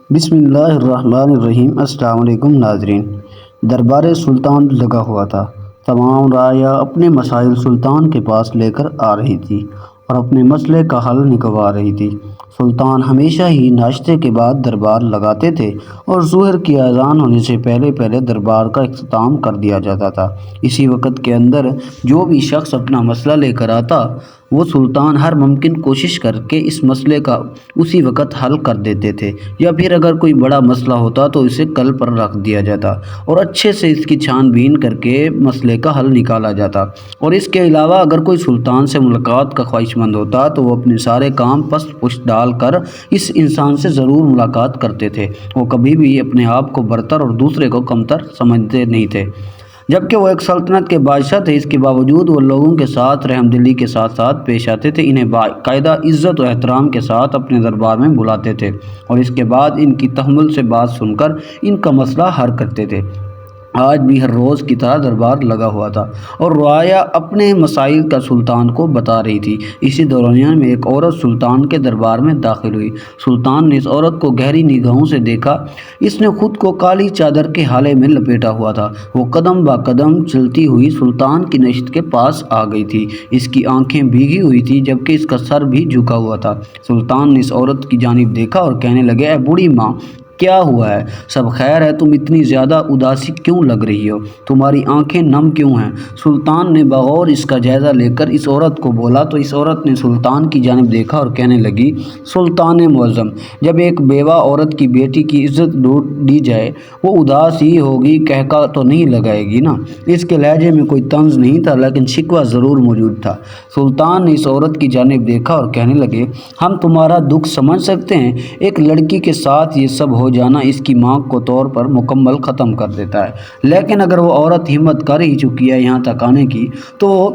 بسم اللہ الرحمن الرحیم۔ السلام علیکم ناظرین۔ دربار سلطان لگا ہوا تھا۔ تمام رعایا اپنے مسائل سلطان کے پاس لے کر آ رہی تھی اور اپنے مسئلے کا حل نکلوا رہی تھی۔ سلطان ہمیشہ ہی ناشتے کے بعد دربار لگاتے تھے اور ظہر کی اذان ہونے سے پہلے پہلے دربار کا اختتام کر دیا جاتا تھا۔ اسی وقت کے اندر جو بھی شخص اپنا مسئلہ لے کر آتا وہ سلطان ہر ممکن کوشش کر کے اس مسئلے کا اسی وقت حل کر دیتے تھے، یا پھر اگر کوئی بڑا مسئلہ ہوتا تو اسے کل پر رکھ دیا جاتا اور اچھے سے اس کی چھان بین کر کے مسئلے کا حل نکالا جاتا۔ اور اس کے علاوہ اگر کوئی سلطان سے ملاقات کا خواہش مند ہوتا تو وہ اپنے سارے کام پست پشت ڈال کر اس انسان سے ضرور ملاقات کرتے تھے۔ وہ کبھی بھی اپنے آپ کو برتر اور دوسرے کو کمتر سمجھتے نہیں تھے۔ جبکہ وہ ایک سلطنت کے بادشاہ تھے، اس کے باوجود وہ لوگوں کے ساتھ رحم دلی کے ساتھ ساتھ پیش آتے تھے، انہیں باقاعدہ عزت و احترام کے ساتھ اپنے دربار میں بلاتے تھے اور اس کے بعد ان کی تحمل سے بات سن کر ان کا مسئلہ حل کرتے تھے۔ آج بھی ہر روز کی طرح دربار لگا ہوا تھا اور رعایا اپنے مسائل کا سلطان کو بتا رہی تھی۔ اسی دوران میں ایک عورت سلطان کے دربار میں داخل ہوئی۔ سلطان نے اس عورت کو گہری نگاہوں سے دیکھا۔ اس نے خود کو کالی چادر کے ہالے میں لپیٹا ہوا تھا۔ وہ قدم با قدم چلتی ہوئی سلطان کی نشست کے پاس آ گئی تھی۔ اس کی آنکھیں بھیگی ہوئی تھی جبکہ اس کا سر بھی جھکا ہوا تھا۔ سلطان نے اس عورت کی جانب دیکھا اور کہنے لگے، اے بوڑھی ماں، کیا ہوا ہے؟ سب خیر ہے؟ تم اتنی زیادہ اداسی کیوں لگ رہی ہو؟ تمہاری آنکھیں نم کیوں ہیں؟ سلطان نے بغور اس کا جائزہ لے کر اس عورت کو بولا تو اس عورت نے سلطان کی جانب دیکھا اور کہنے لگی، سلطان معظم، جب ایک بیوہ عورت کی بیٹی کی عزت لوٹ لی جائے وہ اداس ہی ہوگی، کہکا تو نہیں لگائے گی نا؟ اس کے لہجے میں کوئی طنز نہیں تھا لیکن شکوہ ضرور موجود تھا۔ سلطان نے اس عورت کی جانب دیکھا اور کہنے لگے، ہم تمہارا دکھ سمجھ سکتے ہیں۔ ایک لڑکی کے ساتھ یہ سب ہو جانا اس کی ماں کو طور پر مکمل ختم کر دیتا ہے، لیکن اگر وہ عورت ہمت کر ہی چکی ہے یہاں تک آنے کی تو وہ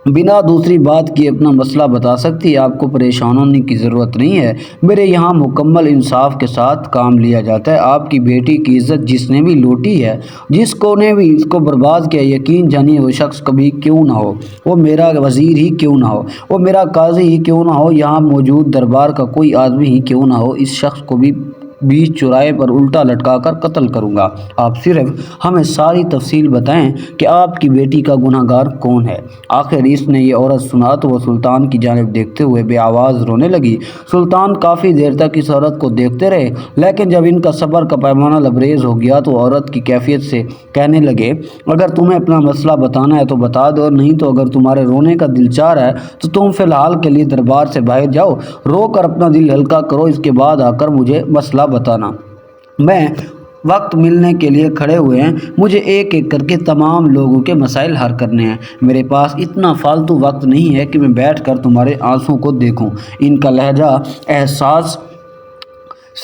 بنا دوسری بات کی اپنا مسئلہ بتا سکتی ہے۔ آپ کو پریشان ہونے کی ضرورت نہیں ہے، میرے یہاں مکمل انصاف کے ساتھ کام لیا جاتا ہے۔ آپ کی بیٹی کی عزت جس نے بھی لوٹی ہے، جس کو نے بھی اس کو برباد کیا، یقین جانیے وہ شخص کبھی کیوں نہ ہو، وہ میرا وزیر ہی کیوں نہ ہو، وہ میرا قاضی ہی کیوں نہ ہو، یہاں موجود دربار کا کوئی آدمی ہی کیوں نہ ہو، اس شخص کو بھی بیچ چوراہے پر الٹا لٹکا کر قتل کروں گا۔ آپ صرف ہمیں ساری تفصیل بتائیں کہ آپ کی بیٹی کا گناہ گار کون ہے۔ آخر اس نے یہ عورت سنا تو وہ سلطان کی جانب دیکھتے ہوئے بے آواز رونے لگی۔ سلطان کافی دیر تک اس عورت کو دیکھتے رہے، لیکن جب ان کا صبر کا پیمانہ لبریز ہو گیا تو عورت کی کیفیت سے کہنے لگے، اگر تمہیں اپنا مسئلہ بتانا ہے تو بتا دو، نہیں تو اگر تمہارے رونے کا دل چاہ رہا ہے تو تم فی الحال کے لیے دربار سے باہر جاؤ، رو کر اپنا دل ہلکا کرو، اس کے بعد آ کر مجھے مسئلہ بتانا۔ میں وقت ملنے کے لیے کھڑے ہوئے ہیں، مجھے ایک ایک کر کے تمام لوگوں کے مسائل حل کرنے ہیں، میرے پاس اتنا فالتو وقت نہیں ہے کہ میں بیٹھ کر تمہارے آنسوں کو دیکھوں۔ ان کا لہجہ احساس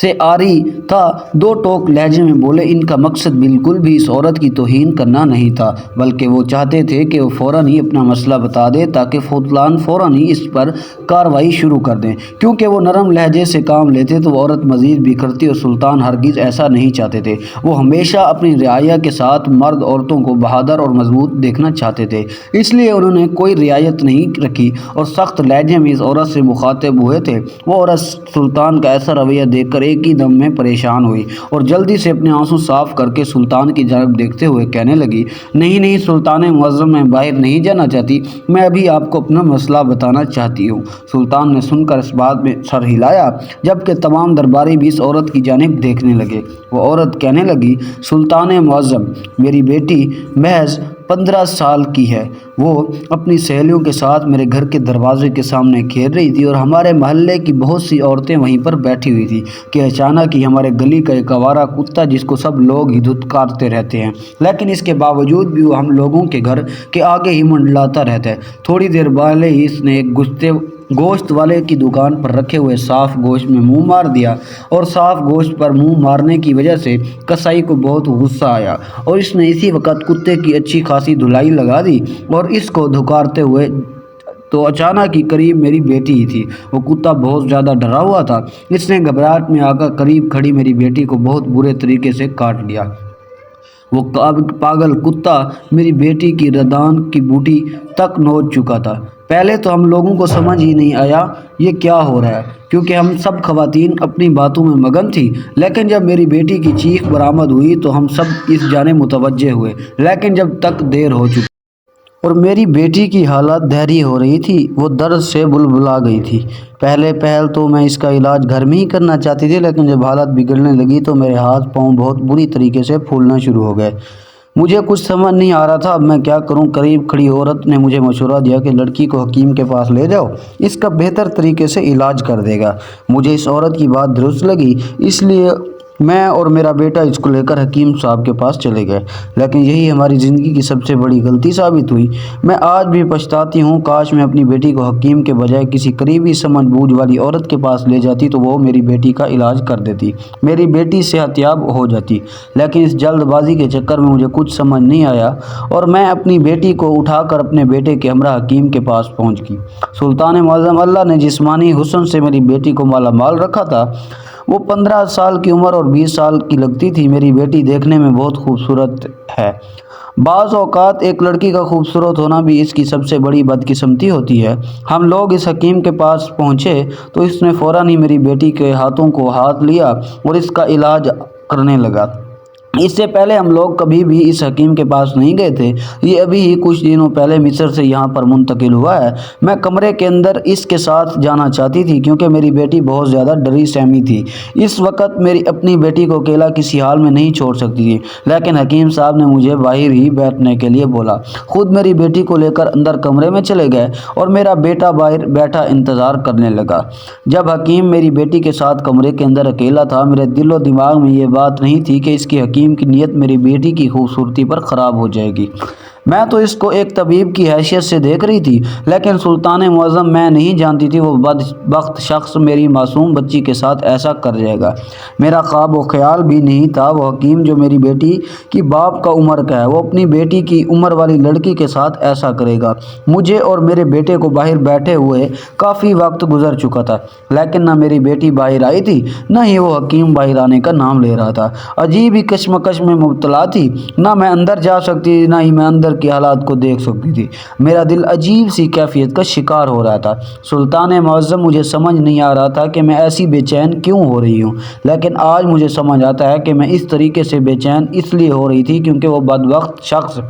سے آری تھا، دو ٹوک لہجے میں بولے۔ ان کا مقصد بالکل بھی اس عورت کی توہین کرنا نہیں تھا، بلکہ وہ چاہتے تھے کہ وہ فوراً ہی اپنا مسئلہ بتا دے تاکہ فوراً ہی اس پر کارروائی شروع کر دیں۔ کیونکہ وہ نرم لہجے سے کام لیتے تو وہ عورت مزید بکھرتی اور سلطان ہرگز ایسا نہیں چاہتے تھے۔ وہ ہمیشہ اپنی رعایا کے ساتھ مرد عورتوں کو بہادر اور مضبوط دیکھنا چاہتے تھے، اس لیے انہوں نے کوئی رعایت نہیں رکھی اور سخت لہجے میں اس عورت سے مخاطب ہوئے تھے۔ وہ عورت سلطان کا ایسا رویہ دیکھ کر ایک ہی دم میں پریشان ہوئی اور جلدی سے اپنے آنسو صاف کر کے سلطان کی جانب دیکھتے ہوئے کہنے لگی، نہیں نہیں سلطان معظم، میں باہر نہیں جانا چاہتی، میں ابھی آپ کو اپنا مسئلہ بتانا چاہتی ہوں۔ سلطان نے سن کر اس بات میں سر ہلایا، جبکہ تمام درباری بھی اس عورت کی جانب دیکھنے لگے۔ وہ عورت کہنے لگی، سلطان معظم، میری بیٹی محض 15 سال کی ہے، وہ اپنی سہیلیوں کے ساتھ میرے گھر کے دروازے کے سامنے کھیل رہی تھی اور ہمارے محلے کی بہت سی عورتیں وہیں پر بیٹھی ہوئی تھی کہ اچانک ہی ہمارے گلی کا ایک آوارہ کتا، جس کو سب لوگ ہی دھتکارتے رہتے ہیں لیکن اس کے باوجود بھی وہ ہم لوگوں کے گھر کے آگے ہی منڈلاتا رہتا ہے، تھوڑی دیر پہلے ہی اس نے ایک گوشت والے کی دکان پر رکھے ہوئے صاف گوشت میں منہ مار دیا اور صاف گوشت پر منہ مارنے کی وجہ سے کسائی کو بہت غصہ آیا اور اس نے اسی وقت کتے کی اچھی خاصی دھلائی لگا دی اور اس کو دھکارتے ہوئے تو اچانک ہی قریب میری بیٹی ہی تھی۔ وہ کتا بہت زیادہ ڈرا ہوا تھا، اس نے گھبراہٹ میں آ کر قریب کھڑی میری بیٹی کو بہت برے طریقے سے کاٹ لیا۔ وہ پاگل کتا میری بیٹی کی ردان کی بوٹی تک نوچ چکا تھا۔ پہلے تو ہم لوگوں کو سمجھ ہی نہیں آیا یہ کیا ہو رہا ہے، کیونکہ ہم سب خواتین اپنی باتوں میں مگن تھی۔ لیکن جب میری بیٹی کی چیخ برآمد ہوئی تو ہم سب اس جانب متوجہ ہوئے، لیکن جب تک دیر ہو چکی اور میری بیٹی کی حالت دھیری ہو رہی تھی، وہ درد سے بلبلا گئی تھی۔ پہل تو میں اس کا علاج گھر میں ہی کرنا چاہتی تھی، لیکن جب حالت بگڑنے لگی تو میرے ہاتھ پاؤں بہت بری طریقے سے پھولنا شروع ہو گئے۔ مجھے کچھ سمجھ نہیں آ رہا تھا اب میں کیا کروں۔ قریب کھڑی عورت نے مجھے مشورہ دیا کہ لڑکی کو حکیم کے پاس لے جاؤ، اس کا بہتر طریقے سے علاج کر دے گا۔ مجھے اس عورت کی بات درست لگی، اس لیے میں اور میرا بیٹا اس کو لے کر حکیم صاحب کے پاس چلے گئے، لیکن یہی ہماری زندگی کی سب سے بڑی غلطی ثابت ہوئی۔ میں آج بھی پچھتاتی ہوں، کاش میں اپنی بیٹی کو حکیم کے بجائے کسی قریبی سمجھ بوجھ والی عورت کے پاس لے جاتی تو وہ میری بیٹی کا علاج کر دیتی، میری بیٹی صحت یاب ہو جاتی۔ لیکن اس جلد بازی کے چکر میں مجھے کچھ سمجھ نہیں آیا اور میں اپنی بیٹی کو اٹھا کر اپنے بیٹے کے ہمراہ حکیم کے پاس پہنچ گئی۔ سلطان معظم اللہ نے جسمانی حسن سے میری بیٹی کو مالا مال رکھا تھا۔ وہ 15 سال کی عمر اور 20 سال کی لگتی تھی۔ میری بیٹی دیکھنے میں بہت خوبصورت ہے۔ بعض اوقات ایک لڑکی کا خوبصورت ہونا بھی اس کی سب سے بڑی بدقسمتی ہوتی ہے۔ ہم لوگ اس حکیم کے پاس پہنچے تو اس نے فوراً ہی میری بیٹی کے ہاتھوں کو ہاتھ لیا اور اس کا علاج کرنے لگا۔ اس سے پہلے ہم لوگ کبھی بھی اس حکیم کے پاس نہیں گئے تھے، یہ ابھی ہی کچھ دنوں پہلے مصر سے یہاں پر منتقل ہوا ہے۔ میں کمرے کے اندر اس کے ساتھ جانا چاہتی تھی کیونکہ میری بیٹی بہت زیادہ ڈری سہمی تھی۔ اس وقت میری اپنی بیٹی کو اکیلا کسی حال میں نہیں چھوڑ سکتی تھی، لیکن حکیم صاحب نے مجھے باہر ہی بیٹھنے کے لیے بولا۔ خود میری بیٹی کو لے کر اندر کمرے میں چلے گئے اور میرا بیٹا باہر بیٹھا انتظار کرنے لگا۔ جب حکیم میری بیٹی کے ساتھ کمرے کے اندر اکیلا تھا، میرے دل و دماغ میں یہ بات نہیں تھی کہ اس کی حکیم کی نیت میری بیٹی کی خوبصورتی پر خراب ہو جائے گی۔ میں تو اس کو ایک طبیب کی حیثیت سے دیکھ رہی تھی، لیکن سلطان معظم میں نہیں جانتی تھی وہ بدبخت شخص میری معصوم بچی کے ساتھ ایسا کر جائے گا۔ میرا خواب و خیال بھی نہیں تھا وہ حکیم جو میری بیٹی کی باپ کا عمر کا ہے، وہ اپنی بیٹی کی عمر والی لڑکی کے ساتھ ایسا کرے گا۔ مجھے اور میرے بیٹے کو باہر بیٹھے ہوئے کافی وقت گزر چکا تھا، لیکن نہ میری بیٹی باہر آئی تھی، نہ ہی وہ حکیم باہر آنے کا نام لے رہا تھا۔ عجیب ہی کشمکش میں مبتلا تھی، نہ میں اندر جا سکتی نہ ہی میں اندر کے حالات کو دیکھ سکتی تھی۔ میرا دل عجیب سی کیفیت کا شکار ہو رہا تھا۔ سلطان معظم، مجھے سمجھ نہیں آ رہا تھا کہ میں ایسی بے چین کیوں ہو رہی ہوں، لیکن آج مجھے سمجھ آتا ہے کہ میں اس طریقے سے بے چین اس لیے ہو رہی تھی کیونکہ وہ بدبخت شخص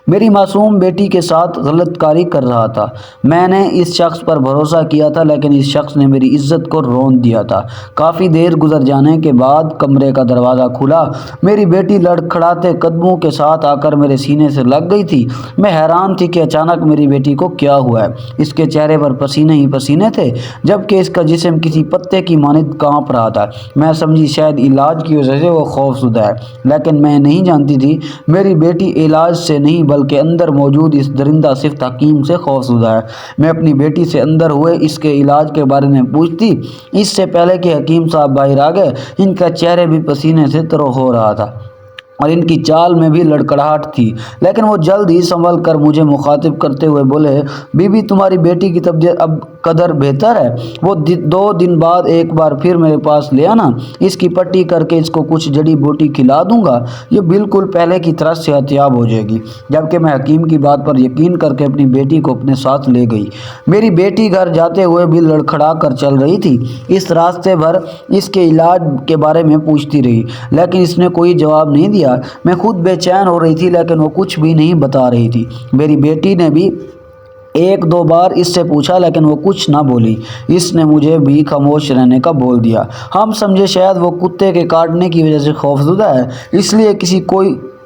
میری معصوم بیٹی کے ساتھ غلط کاری کر رہا تھا۔ میں نے اس شخص پر بھروسہ کیا تھا، لیکن اس شخص نے میری عزت کو رون دیا تھا۔ کافی دیر گزر جانے کے بعد کمرے کا دروازہ کھلا۔ میری بیٹی لڑکھڑاتے قدموں کے ساتھ آ کر میرے سینے سے لگ گئی تھی۔ میں حیران تھی کہ اچانک میری بیٹی کو کیا ہوا ہے۔ اس کے چہرے پر پسینے ہی پسینے تھے، جبکہ اس کا جسم کسی پتے کی مانند کانپ رہا تھا۔ میں سمجھی شاید علاج کی وجہ سے وہ خوف زدہ ہے، لیکن میں نہیں جانتی تھی میری بیٹی علاج سے نہیں بلکہ اندر موجود اس درندہ صفت حکیم سے خوف زدہ ہے۔ میں اپنی بیٹی سے اندر ہوئے اس کے علاج کے بارے میں پوچھتی، اس سے پہلے کہ حکیم صاحب باہر آ گئے۔ ان کا چہرہ بھی پسینے سے تر ہو رہا تھا اور ان کی چال میں بھی لڑکڑاہٹ تھی، لیکن وہ جلد ہی سنبھل کر مجھے مخاطب کرتے ہوئے بولے، بی بی تمہاری بیٹی کی طبیعت اب قدر بہتر ہے؟ وہ 2 دن بعد ایک بار پھر میرے پاس لے آنا، اس کی پٹی کر کے اس کو کچھ جڑی بوٹی کھلا دوں گا، یہ بالکل پہلے کی طرح صحت یاب ہو جائے گی۔ جبکہ میں حکیم کی بات پر یقین کر کے اپنی بیٹی کو اپنے ساتھ لے گئی۔ میری بیٹی گھر جاتے ہوئے بھی لڑکھڑا کر چل رہی تھی۔ اس راستے بھر اس کے علاج کے بارے میں پوچھتی رہی، لیکن اس نے کوئی جواب نہیں دیا۔ میں خود بے چین ہو رہی تھی، لیکن وہ کچھ بھی نہیں بتا رہی تھی۔ میری بیٹی نے بھی 1-2 بار اس سے پوچھا، لیکن وہ کچھ نہ بولی۔ اس نے مجھے بھی خاموش رہنے کا بول دیا۔ ہم سمجھے شاید وہ کتے کے کاٹنے کی وجہ سے خوفزدہ ہے، اس لیے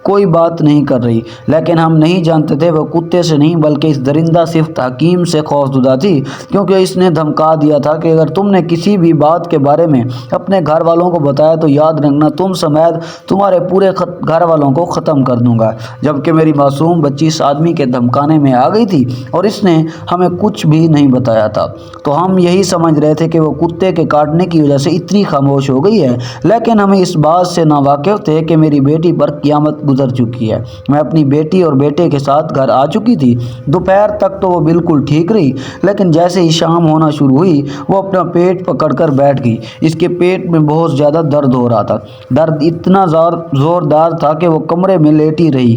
کوئی بات نہیں کر رہی، لیکن ہم نہیں جانتے تھے وہ کتے سے نہیں بلکہ اس درندہ صفت حکیم سے خوفزدہ تھی، کیونکہ اس نے دھمکا دیا تھا کہ اگر تم نے کسی بھی بات کے بارے میں اپنے گھر والوں کو بتایا تو یاد رکھنا تم سمیت تمہارے پورے گھر والوں کو ختم کر دوں گا۔ جبکہ میری معصوم بچی اس آدمی کے دھمکانے میں آ گئی تھی اور اس نے ہمیں کچھ بھی نہیں بتایا تھا، تو ہم یہی سمجھ رہے تھے کہ وہ کتے کے کاٹنے کی وجہ سے اتنی خاموش ہو گئی ہے، لیکن ہم اس بات سے ناواقف تھے کہ میری بیٹی پر قیامت گزر چکی ہے۔ میں اپنی بیٹی اور بیٹے کے ساتھ گھر آ چکی تھی۔ دوپہر تک تو وہ بالکل ٹھیک رہی، لیکن جیسے ہی شام ہونا شروع ہوئی وہ اپنا پیٹ پکڑ کر بیٹھ گئی۔ اس کے پیٹ میں بہت زیادہ درد ہو رہا تھا۔ درد اتنا زوردار تھا کہ وہ کمرے میں لیٹی رہی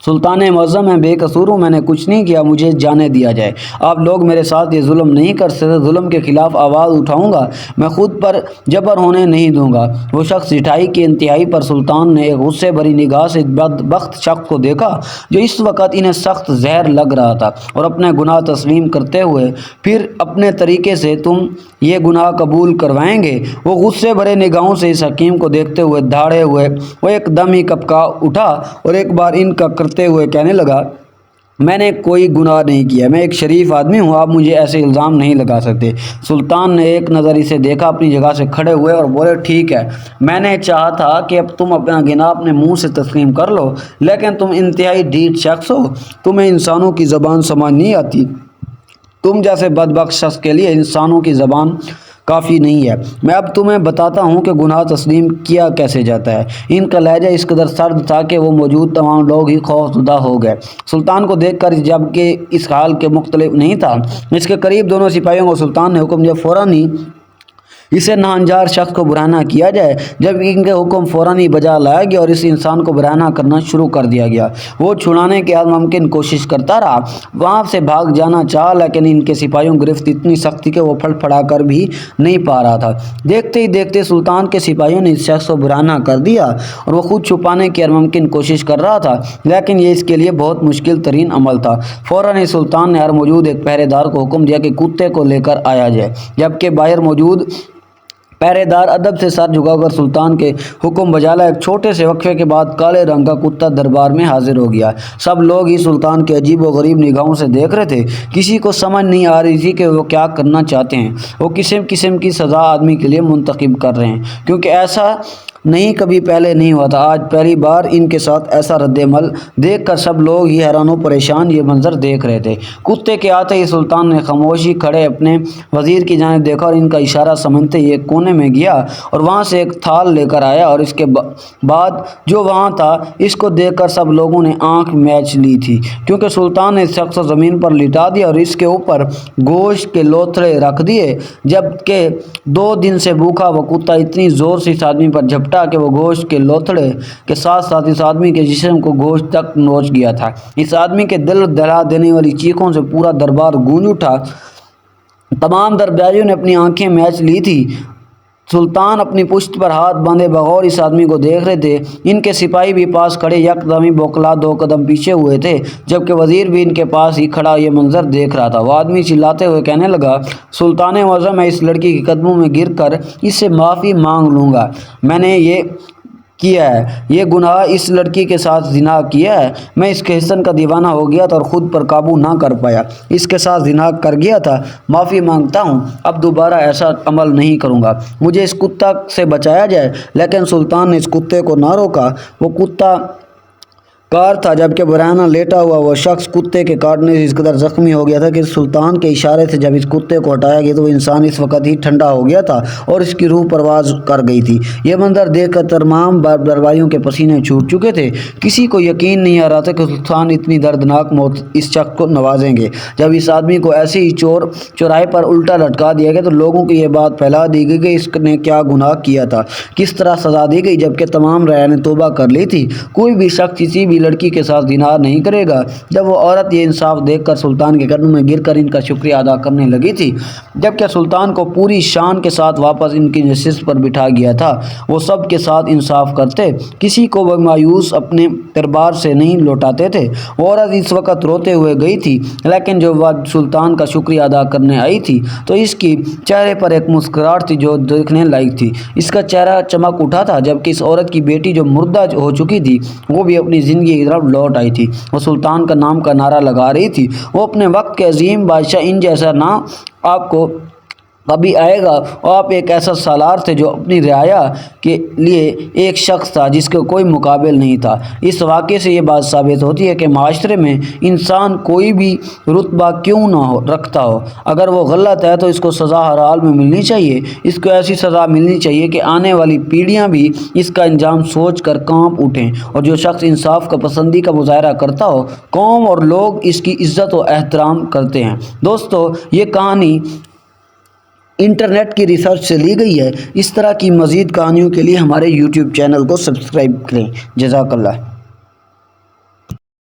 سلطان معظم ہے، بے قصور ہوں، میں نے کچھ نہیں کیا، مجھے جانے دیا جائے۔ آپ لوگ میرے ساتھ یہ ظلم نہیں کر سکتے، ظلم کے خلاف آواز اٹھاؤں گا، میں خود پر جبر ہونے نہیں دوں گا۔ وہ شخص ڈٹائی کی انتہائی پر سلطان نے ایک غصے بھری نگاہ سے بدبخت شخص کو دیکھا جو اس وقت انہیں سخت زہر لگ رہا تھا، اور اپنے گناہ تسلیم کرتے ہوئے پھر اپنے طریقے سے تم یہ گناہ قبول کروائیں گے۔ وہ غصے بھرے نگاہوں سے اس حکیم کو دیکھتے ہوئے دھاڑے ہوئے وہ ایک دم ہی کپکا اٹھا اور ایک بار ان کا کرتے ہوئے کہنے لگا، میں نے کوئی گناہ نہیں کیا، میں ایک شریف آدمی ہوں، آپ مجھے ایسے الزام نہیں لگا سکتے۔ سلطان نے ایک نظر اسے دیکھا، اپنی جگہ سے کھڑے ہوئے اور بولے، ٹھیک ہے، میں نے چاہا تھا کہ اب تم اپنا گناہ اپنے منہ سے تسلیم کر لو، لیکن تم انتہائی ڈھیٹ شخص ہو، تمہیں انسانوں کی زبان سمجھ نہیں آتی، تم جیسے بدبخت شخص کے لیے انسانوں کی زبان کافی نہیں ہے۔ میں اب تمہیں بتاتا ہوں کہ گناہ تسلیم کیا کیسے جاتا ہے۔ ان کا لہجہ اس قدر سرد تھا کہ وہ موجود تمام لوگ ہی خوف زدہ ہو گئے۔ سلطان کو دیکھ کر جب کہ اس حال کے مختلف نہیں تھا، اس کے قریب دونوں سپاہیوں کو سلطان نے حکم دیا فوراً ہی اسے ناہنجار شخص کو برہنہ کیا جائے۔ جب ان کے حکم فوراً ہی بجا لایا گیا اور اس انسان کو برہنہ کرنا شروع کر دیا گیا۔ وہ چھڑانے کی ہر ممکن کوشش کرتا رہا، وہاں سے بھاگ جانا چاہا، لیکن ان کے سپاہیوں گرفت اتنی سخت تھی کہ وہ پھڑ پھڑا کر بھی نہیں پا رہا تھا۔ دیکھتے ہی دیکھتے سلطان کے سپاہیوں نے اس شخص کو برہنہ کر دیا اور وہ خود چھپانے کی ہر ممکن کوشش کر رہا تھا، لیکن یہ اس کے لیے بہت مشکل ترین عمل تھا۔ فوراً ہی سلطان نے ہر موجود ایک پہرے دار کو حکم دیا کہ کتے کو لے کر آیا جائے، جبکہ باہر موجود پہرے دار ادب سے سر جھکا کر سلطان کے حکم بجا لایا۔ ایک چھوٹے سے وقفے کے بعد کالے رنگ کا کتا دربار میں حاضر ہو گیا۔ سب لوگ ہی سلطان کے عجیب و غریب نگاہوں سے دیکھ رہے تھے، کسی کو سمجھ نہیں آ رہی تھی کہ وہ کیا کرنا چاہتے ہیں۔ وہ قسم قسم کی سزا آدمی کے لیے منتخب کر رہے ہیں، کیونکہ ایسا نہیں کبھی پہلے نہیں ہوا تھا۔ آج پہلی بار ان کے ساتھ ایسا رد عمل دیکھ کر سب لوگ ہی حیران و پریشان یہ منظر دیکھ رہے تھے۔ کتے کے آتے ہی سلطان نے خاموشی کھڑے اپنے وزیر کی جانب دیکھا اور ان کا اشارہ سمجھتے ہی ایک کونے میں گیا اور وہاں سے ایک تھال لے کر آیا، اور اس کے بعد جو وہاں تھا اس کو دیکھ کر سب لوگوں نے آنکھ میچ لی تھی، کیونکہ سلطان نے اس شخص کو زمین پر لٹا دیا اور اس کے اوپر گوشت کے لوتھڑے رکھ دیے، جبکہ 2 دن سے بھوکا وہ کتا اتنی زور سے اس آدمی پر جھپٹا کہ وہ گوشت کے لوتھڑے کے ساتھ ساتھ اس آدمی کے جسم کو گوشت تک نوچ گیا تھا۔ اس آدمی کے دل دہلا دینے والی چیخوں سے پورا دربار گونج اٹھا۔ تمام درباریوں نے اپنی آنکھیں میچ لی تھی۔ سلطان اپنی پشت پر ہاتھ باندھے بغور اس آدمی کو دیکھ رہے تھے۔ ان کے سپاہی بھی پاس کھڑے یک دم ہی بوکھلا 2 قدم پیچھے ہوئے تھے، جبکہ وزیر بھی ان کے پاس ہی کھڑا یہ منظر دیکھ رہا تھا۔ وہ آدمی چلاتے ہوئے کہنے لگا، سلطان معظم، میں اس لڑکی کے قدموں میں گر کر اس سے معافی مانگ لوں گا۔ میں نے یہ کیا ہے، یہ گناہ اس لڑکی کے ساتھ زنا کیا ہے، میں اس کے حسن کا دیوانہ ہو گیا تھا اور خود پر قابو نہ کر پایا، اس کے ساتھ زنا کر گیا تھا، معافی مانگتا ہوں، اب دوبارہ ایسا عمل نہیں کروں گا، مجھے اس کتا سے بچایا جائے۔ لیکن سلطان نے اس کتے کو نہ روکا۔ وہ کتا کار تھا، جبکہ برہنہ لیٹا ہوا وہ شخص کتے کے کاٹنے سے اس قدر زخمی ہو گیا تھا کہ سلطان کے اشارے سے جب اس کتے کو ہٹایا گیا تو وہ انسان اس وقت ہی ٹھنڈا ہو گیا تھا اور اس کی روح پرواز کر گئی تھی۔ یہ منظر دیکھ کر تمام درباریوں کے پسینے چھوٹ چکے تھے۔ کسی کو یقین نہیں آ رہا تھا کہ سلطان اتنی دردناک موت اس شخص کو نوازیں گے۔ جب اس آدمی کو ایسے ہی چوراہے پر الٹا لٹکا دیا گیا تو لوگوں کی یہ بات پھیلا دی گئی کہ اس نے کیا گناہ کیا تھا، کس طرح سزا دی گئی، جبکہ تمام رعایا نے توبہ کر لی تھی۔ کوئی بھی شخص کسی بھی لڑکی کے ساتھ زنا نہیں کرے گا۔ جب وہ عورت یہ انصاف دیکھ کر سلطان کے قدموں میں گر کر ان کا شکریہ ادا کرنے لگی تھی، جبکہ سلطان کو پوری شان کے ساتھ واپس ان کی نشست پر بٹھا گیا تھا، وہ سب کے ساتھ انصاف کرتے، کسی کو وہ مایوس اپنے دربار سے نہیں لوٹاتے تھے۔ وہ عورت اس وقت روتے ہوئے گئی تھی، لیکن جب وہ سلطان کا شکریہ ادا کرنے آئی تھی تو اس کی چہرے پر ایک مسکراہٹ تھی جو دیکھنے لائق تھی۔ اس کا چہرہ چمک اٹھا تھا، جبکہ اس عورت کی بیٹی جو مردہ ہو چکی تھی وہ بھی اپنی زندگی کی طرف لوٹ آئی تھی۔ وہ سلطان کا نام کا نعرہ لگا رہی تھی، وہ اپنے وقت کے عظیم بادشاہ، ان جیسا نہ آپ کو کبھی آئے گا، اور آپ ایک ایسا سالار تھے جو اپنی رعایا کے لیے ایک شخص تھا جس کا کوئی مقابل نہیں تھا۔ اس واقعے سے یہ بات ثابت ہوتی ہے کہ معاشرے میں انسان کوئی بھی رتبہ کیوں نہ رکھتا ہو، اگر وہ غلط ہے تو اس کو سزا ہر حال میں ملنی چاہیے، اس کو ایسی سزا ملنی چاہیے کہ آنے والی پیڑھیاں بھی اس کا انجام سوچ کر کانپ اٹھیں، اور جو شخص انصاف کا پسندی کا مظاہرہ کرتا ہو، قوم اور لوگ اس کی عزت و احترام کرتے ہیں۔ دوستو، یہ کہانی انٹرنیٹ کی ریسرچ سے لی گئی ہے۔ اس طرح کی مزید کہانیوں کے لیے ہمارے یوٹیوب چینل کو سبسکرائب کریں۔ جزاک اللہ۔